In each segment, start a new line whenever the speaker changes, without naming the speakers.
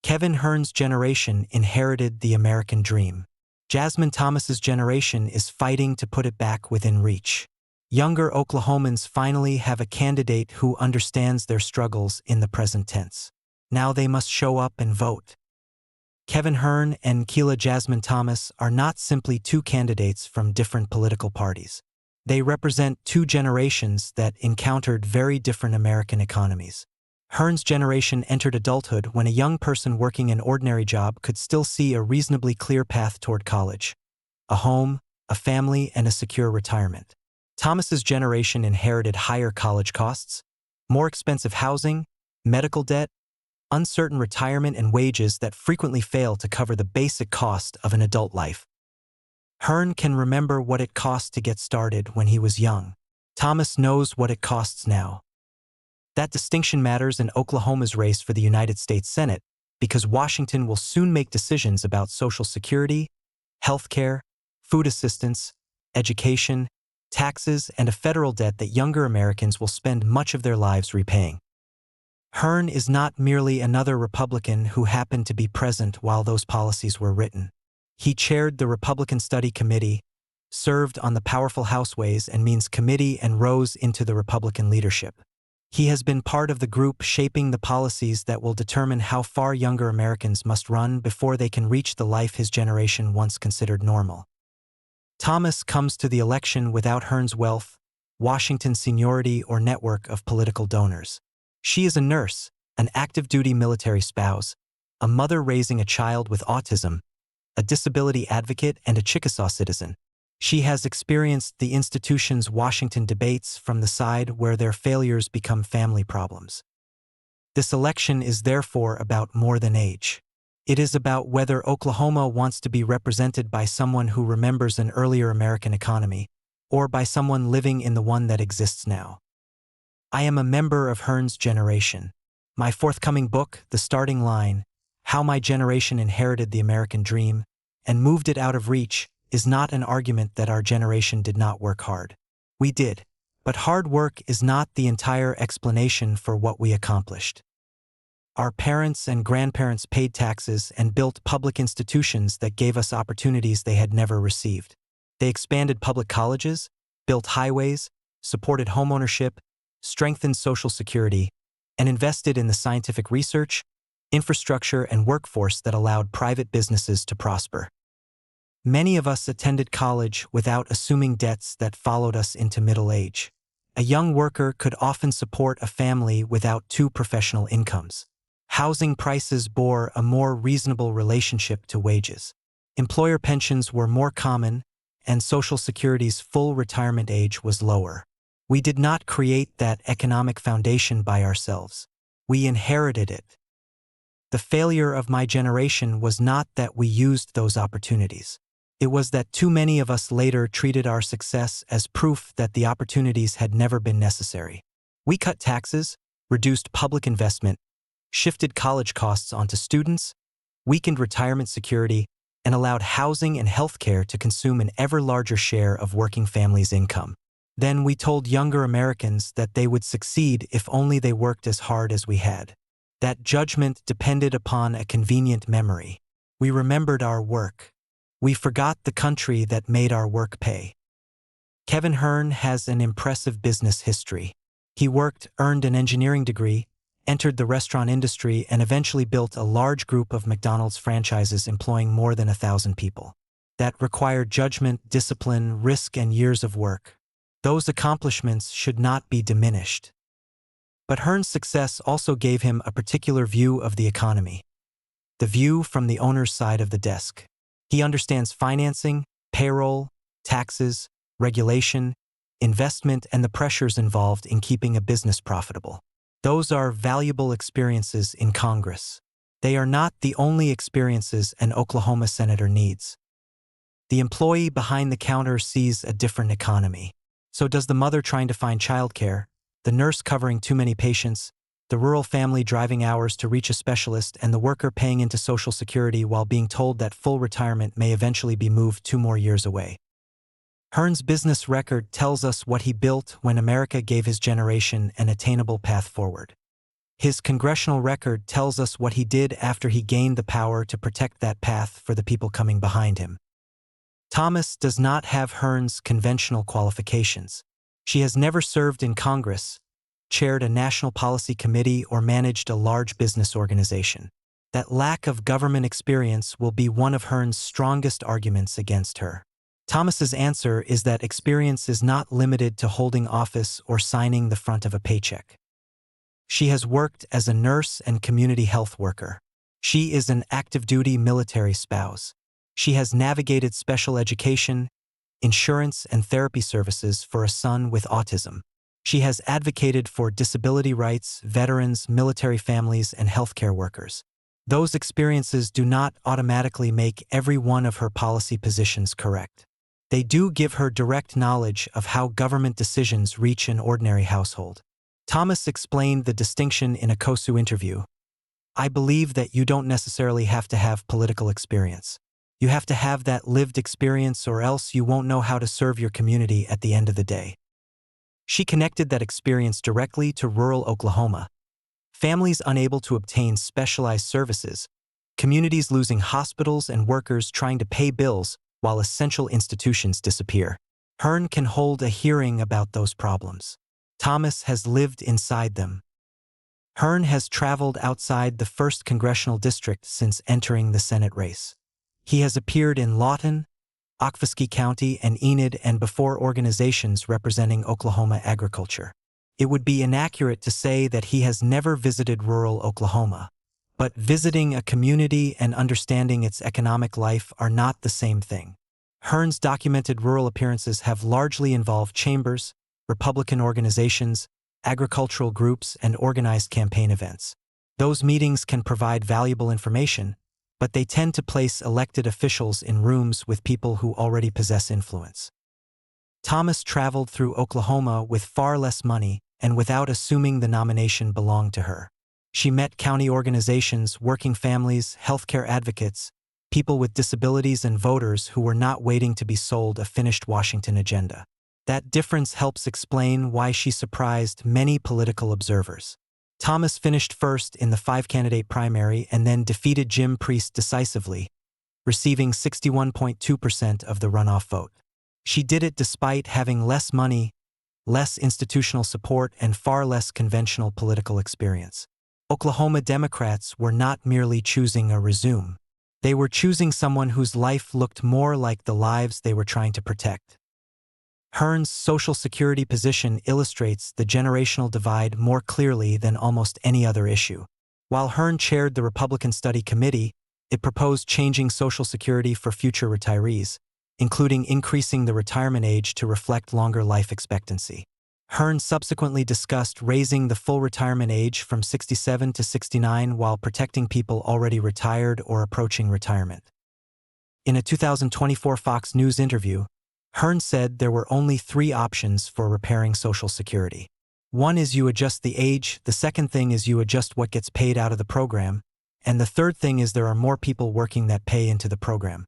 Hern's generation inherited the American dream. Jasmine Thomas's generation is fighting to put it back within reach. Younger Oklahomans finally have a candidate who understands their struggles in the present tense. Now they must show up and vote. Hern and Jasmine Thomas are not simply two candidates from different political parties. They represent two generations that encountered very different American economies. Hern's generation entered adulthood when a young person working an ordinary job could still see a reasonably clear path toward college, a home, a family, and a secure retirement. Thomas's generation inherited higher college costs, more expensive housing, medical debt, uncertain retirement, and wages that frequently fail to cover the basic cost of an adult life. Hern can remember what it cost to get started when he was young. Thomas knows what it costs now. That distinction matters in Oklahoma's race for the United States Senate because Washington will soon make decisions about Social Security, health care, food assistance, education, taxes, and a federal debt that younger Americans will spend much of their lives repaying. Hern is not merely another Republican who happened to be present while those policies were written. He chaired the Republican Study Committee, served on the powerful House Ways and Means Committee, and rose into the Republican leadership. He has been part of the group shaping the policies that will determine how far younger Americans must run before they can reach the life his generation once considered normal. Thomas comes to the election without Hern's wealth, Washington's seniority, or network of political donors. She is a nurse, an active-duty military spouse, a mother raising a child with autism, a disability advocate, and a Chickasaw citizen. She has experienced the institution's Washington debates from the side where their failures become family problems. This election is therefore about more than age. It is about whether Oklahoma wants to be represented by someone who remembers an earlier American economy, or by someone living in the one that exists now. I am a member of Hern's generation. My forthcoming book, The Starting Line, How My Generation Inherited the American Dream and Moved It Out of Reach, is not an argument that our generation did not work hard. We did, but hard work is not the entire explanation for what we accomplished. Our parents and grandparents paid taxes and built public institutions that gave us opportunities they had never received. They expanded public colleges, built highways, supported homeownership, strengthened Social Security, and invested in the scientific research, infrastructure, and workforce that allowed private businesses to prosper. Many of us attended college without assuming debts that followed us into middle age. A young worker could often support a family without two professional incomes. Housing prices bore a more reasonable relationship to wages. Employer pensions were more common, and Social Security's full retirement age was lower. We did not create that economic foundation by ourselves. We inherited it. The failure of my generation was not that we used those opportunities. It was that too many of us later treated our success as proof that the opportunities had never been necessary. We cut taxes, reduced public investment, shifted college costs onto students, weakened retirement security, and allowed housing and health care to consume an ever larger share of working families' income. Then we told younger Americans that they would succeed if only they worked as hard as we had. That judgment depended upon a convenient memory. We remembered our work. We forgot the country that made our work pay. Hern has an impressive business history. He worked, earned an engineering degree, entered the restaurant industry, and eventually built a large group of McDonald's franchises employing more than 1,000 people. That required judgment, discipline, risk, and years of work. Those accomplishments should not be diminished. But Hern's success also gave him a particular view of the economy. The view from the owner's side of the desk. He understands financing, payroll, taxes, regulation, investment, and the pressures involved in keeping a business profitable. Those are valuable experiences in Congress. They are not the only experiences an Oklahoma senator needs. The employee behind the counter sees a different economy. So does the mother trying to find childcare, the nurse covering too many patients, the rural family driving hours to reach a specialist, and the worker paying into Social Security while being told that full retirement may eventually be moved 2 more years away. Hern's business record tells us what he built when America gave his generation an attainable path forward. His congressional record tells us what he did after he gained the power to protect that path for the people coming behind him. Thomas does not have Hern's conventional qualifications. She has never served in Congress, chaired a national policy committee, or managed a large business organization. That lack of government experience will be one of Hern's strongest arguments against her. Thomas's answer is that experience is not limited to holding office or signing the front of a paycheck. She has worked as a nurse and community health worker. She is an active-duty military spouse. She has navigated special education, insurance, and therapy services for a son with autism. She has advocated for disability rights, veterans, military families, and healthcare workers. Those experiences do not automatically make every one of her policy positions correct. They do give her direct knowledge of how government decisions reach an ordinary household. Thomas explained the distinction in a KOSU interview. "I believe that you don't necessarily have to have political experience. You have to have that lived experience, or else you won't know how to serve your community at the end of the day." She connected that experience directly to rural Oklahoma. Families unable to obtain specialized services, communities losing hospitals, and workers trying to pay bills while essential institutions disappear. Hern can hold a hearing about those problems. Thomas has lived inside them. Hern has traveled outside the 1st Congressional District since entering the Senate race. He has appeared in Lawton, Oklahoma County, and Enid, and before organizations representing Oklahoma agriculture. It would be inaccurate to say that he has never visited rural Oklahoma. But visiting a community and understanding its economic life are not the same thing. Hern's documented rural appearances have largely involved chambers, Republican organizations, agricultural groups, and organized campaign events. Those meetings can provide valuable information, but they tend to place elected officials in rooms with people who already possess influence. Thomas traveled through Oklahoma with far less money and without assuming the nomination belonged to her. She met county organizations, working families, healthcare advocates, people with disabilities, and voters who were not waiting to be sold a finished Washington agenda. That difference helps explain why she surprised many political observers. Thomas finished first in the 5-candidate primary and then defeated Jim Priest decisively, receiving 61.2% of the runoff vote. She did it despite having less money, less institutional support, and far less conventional political experience. Oklahoma Democrats were not merely choosing a resume. They were choosing someone whose life looked more like the lives they were trying to protect. Hern's Social Security position illustrates the generational divide more clearly than almost any other issue. While Hern chaired the Republican Study Committee, it proposed changing Social Security for future retirees, including increasing the retirement age to reflect longer life expectancy. Hern subsequently discussed raising the full retirement age from 67 to 69 while protecting people already retired or approaching retirement. In a 2024 Fox News interview, Hern said there were only 3 options for repairing Social Security. One is you adjust the age, the second thing is you adjust what gets paid out of the program, and the third thing is there are more people working that pay into the program.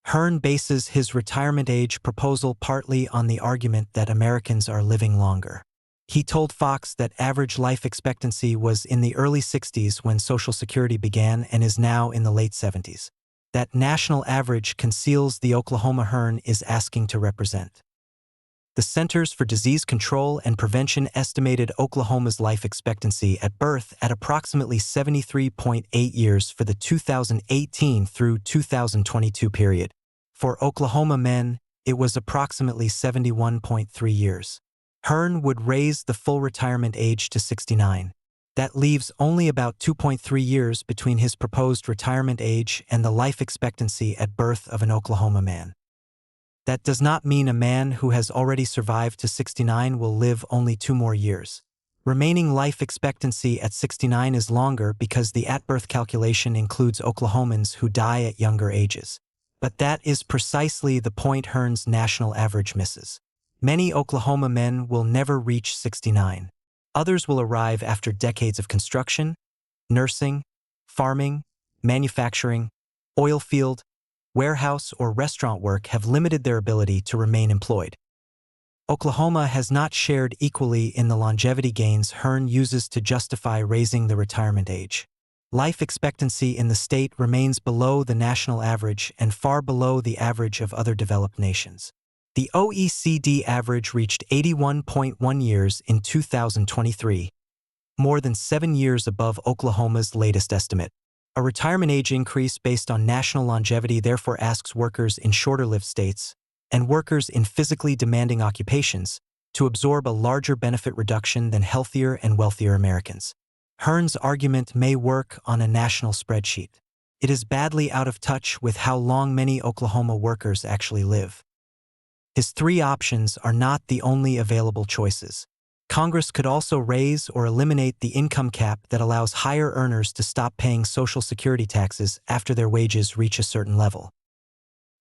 Hern bases his retirement age proposal partly on the argument that Americans are living longer. He told Fox that average life expectancy was in the early 60s when Social Security began and is now in the late 70s. That national average conceals the Oklahoma Hern is asking to represent. The Centers for Disease Control and Prevention estimated Oklahoma's life expectancy at birth at approximately 73.8 years for the 2018 through 2022 period. For Oklahoma men, it was approximately 71.3 years. Hern would raise the full retirement age to 69. That leaves only about 2.3 years between his proposed retirement age and the life expectancy at birth of an Oklahoma man. That does not mean a man who has already survived to 69 will live only 2 more years. Remaining life expectancy at 69 is longer because the at-birth calculation includes Oklahomans who die at younger ages. But that is precisely the point Hern's national average misses. Many Oklahoma men will never reach 69. Others will arrive after decades of construction, nursing, farming, manufacturing, oil field, warehouse, or restaurant work have limited their ability to remain employed. Oklahoma has not shared equally in the longevity gains Hern uses to justify raising the retirement age. Life expectancy in the state remains below the national average and far below the average of other developed nations. The OECD average reached 81.1 years in 2023, more than 7 years above Oklahoma's latest estimate. A retirement age increase based on national longevity therefore asks workers in shorter-lived states and workers in physically demanding occupations to absorb a larger benefit reduction than healthier and wealthier Americans. Hern's argument may work on a national spreadsheet. It is badly out of touch with how long many Oklahoma workers actually live. His three options are not the only available choices. Congress could also raise or eliminate the income cap that allows higher earners to stop paying Social Security taxes after their wages reach a certain level.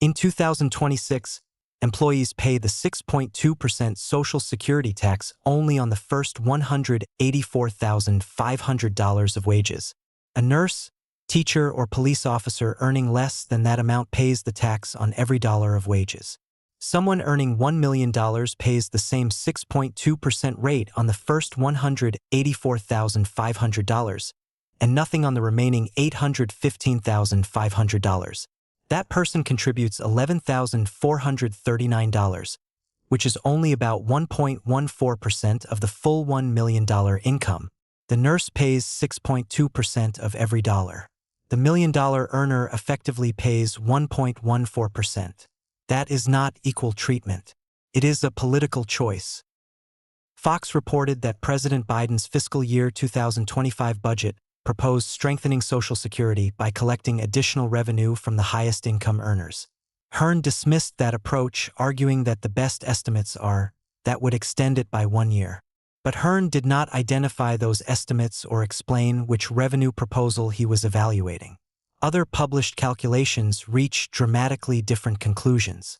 In 2026, employees pay the 6.2% Social Security tax only on the first $184,500 of wages. A nurse, teacher, or police officer earning less than that amount pays the tax on every dollar of wages. Someone earning $1 million pays the same 6.2% rate on the first $184,500, and nothing on the remaining $815,500. That person contributes $11,439, which is only about 1.14% of the full $1 million income. The nurse pays 6.2% of every dollar. The $1 million earner effectively pays 1.14%. That is not equal treatment. It is a political choice. Fox reported that President Biden's fiscal year 2025 budget proposed strengthening Social Security by collecting additional revenue from the highest income earners. Hern dismissed that approach, arguing that the best estimates are that would extend it by 1 year. But Hern did not identify those estimates or explain which revenue proposal he was evaluating. Other published calculations reach dramatically different conclusions.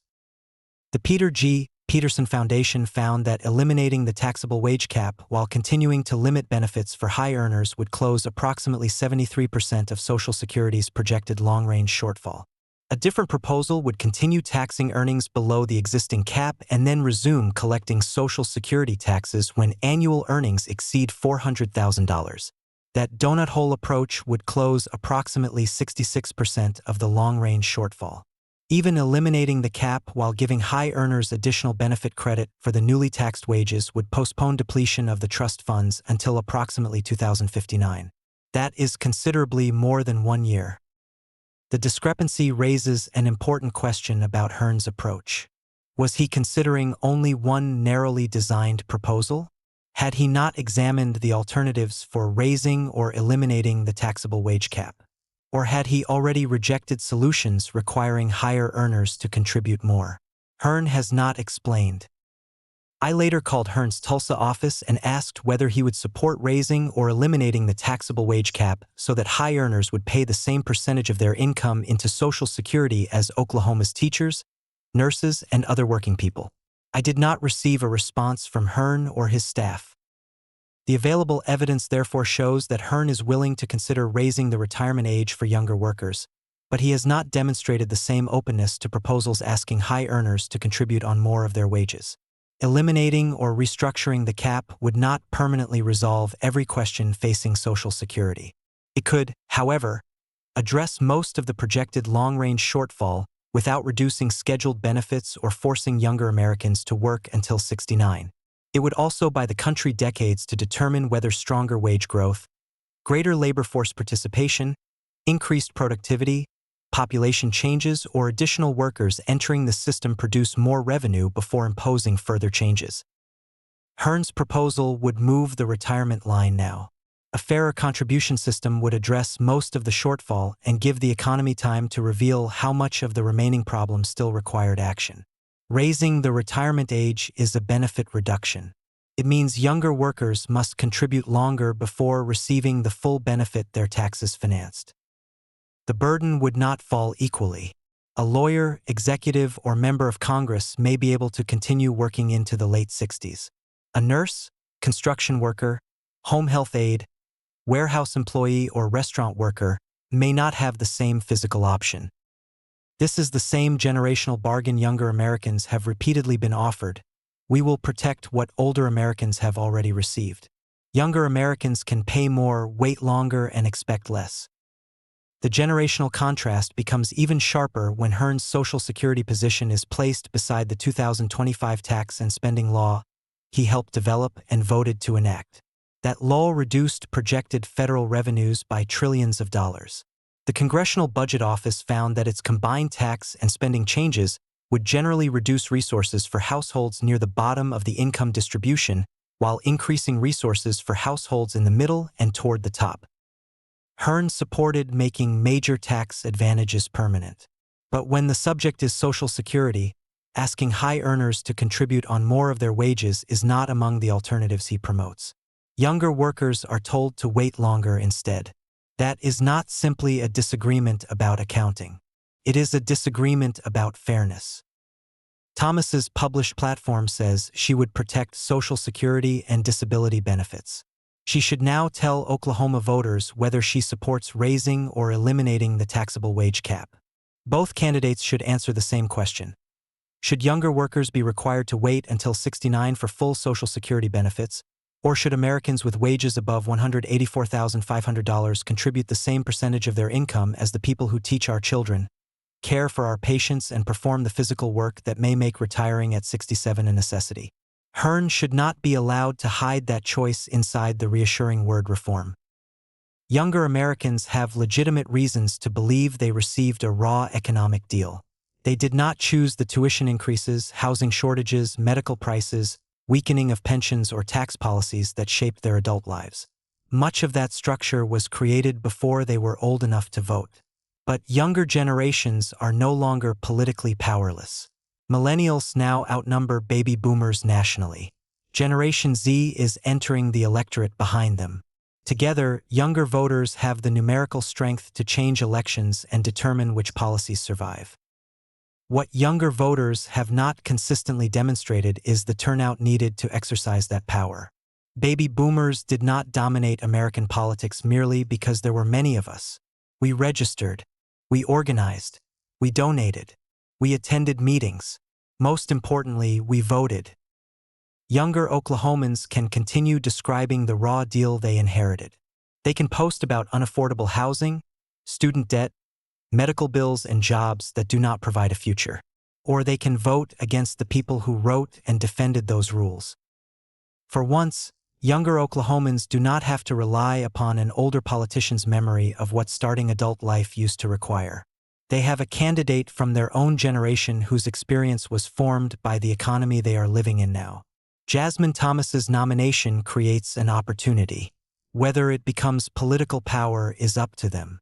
The Peter G. Peterson Foundation found that eliminating the taxable wage cap while continuing to limit benefits for high earners would close approximately 73% of Social Security's projected long-range shortfall. A different proposal would continue taxing earnings below the existing cap and then resume collecting Social Security taxes when annual earnings exceed $400,000. That donut hole approach would close approximately 66% of the long-range shortfall. Even eliminating the cap while giving high earners additional benefit credit for the newly taxed wages would postpone depletion of the trust funds until approximately 2059. That is considerably more than 1 year. The discrepancy raises an important question about Hern's approach. Was he considering only one narrowly designed proposal? Had he not examined the alternatives for raising or eliminating the taxable wage cap? Or had he already rejected solutions requiring higher earners to contribute more? Hern has not explained. I later called Hern's Tulsa office and asked whether he would support raising or eliminating the taxable wage cap so that high earners would pay the same percentage of their income into Social Security as Oklahoma's teachers, nurses, and other working people. I did not receive a response from Hern or his staff. The available evidence therefore shows that Hern is willing to consider raising the retirement age for younger workers, but he has not demonstrated the same openness to proposals asking high earners to contribute on more of their wages. Eliminating or restructuring the cap would not permanently resolve every question facing Social Security. It could, however, address most of the projected long-range shortfall without reducing scheduled benefits or forcing younger Americans to work until 69. It would also buy the country decades to determine whether stronger wage growth, greater labor force participation, increased productivity, population changes, or additional workers entering the system produce more revenue before imposing further changes. Hern's proposal would move the retirement line now. A fairer contribution system would address most of the shortfall and give the economy time to reveal how much of the remaining problem still required action. Raising the retirement age is a benefit reduction. It means younger workers must contribute longer before receiving the full benefit their taxes financed. The burden would not fall equally. A lawyer, executive, or member of Congress may be able to continue working into the late 60s. A nurse, construction worker, home health aide, warehouse employee, or restaurant worker may not have the same physical option. This is the same generational bargain younger Americans have repeatedly been offered, We will protect what older Americans have already received. Younger Americans can pay more, wait longer, and expect less. The generational contrast becomes even sharper when Hern's Social Security position is placed beside the 2025 tax and spending law he helped develop and voted to enact. That law reduced projected federal revenues by trillions of dollars. The Congressional Budget Office found that its combined tax and spending changes would generally reduce resources for households near the bottom of the income distribution while increasing resources for households in the middle and toward the top. Hern supported making major tax advantages permanent. But when the subject is Social Security, asking high earners to contribute on more of their wages is not among the alternatives he promotes. Younger workers are told to wait longer instead. That is not simply a disagreement about accounting. It is a disagreement about fairness. Thomas's published platform says she would protect Social Security and disability benefits. She should now tell Oklahoma voters whether she supports raising or eliminating the taxable wage cap. Both candidates should answer the same question. Should younger workers be required to wait until 69 for full Social Security benefits, or should Americans with wages above $184,500 contribute the same percentage of their income as the people who teach our children, care for our patients, and perform the physical work that may make retiring at 67 a necessity? Hern should not be allowed to hide that choice inside the reassuring word reform. Younger Americans have legitimate reasons to believe they received a raw economic deal. They did not choose the tuition increases, housing shortages, medical prices, weakening of pensions, or tax policies that shaped their adult lives. Much of that structure was created before they were old enough to vote. But younger generations are no longer politically powerless. Millennials now outnumber baby boomers nationally. Generation Z is entering the electorate behind them. Together, younger voters have the numerical strength to change elections and determine which policies survive. What younger voters have not consistently demonstrated is the turnout needed to exercise that power. Baby boomers did not dominate American politics merely because there were many of us. We registered, we organized, we donated, we attended meetings. Most importantly, we voted. Younger Oklahomans can continue describing the raw deal they inherited. They can post about unaffordable housing, student debt, medical bills, and jobs that do not provide a future. Or they can vote against the people who wrote and defended those rules. For once, younger Oklahomans do not have to rely upon an older politician's memory of what starting adult life used to require. They have a candidate from their own generation whose experience was formed by the economy they are living in now. Jasmine Thomas's nomination creates an opportunity. Whether it becomes political power is up to them.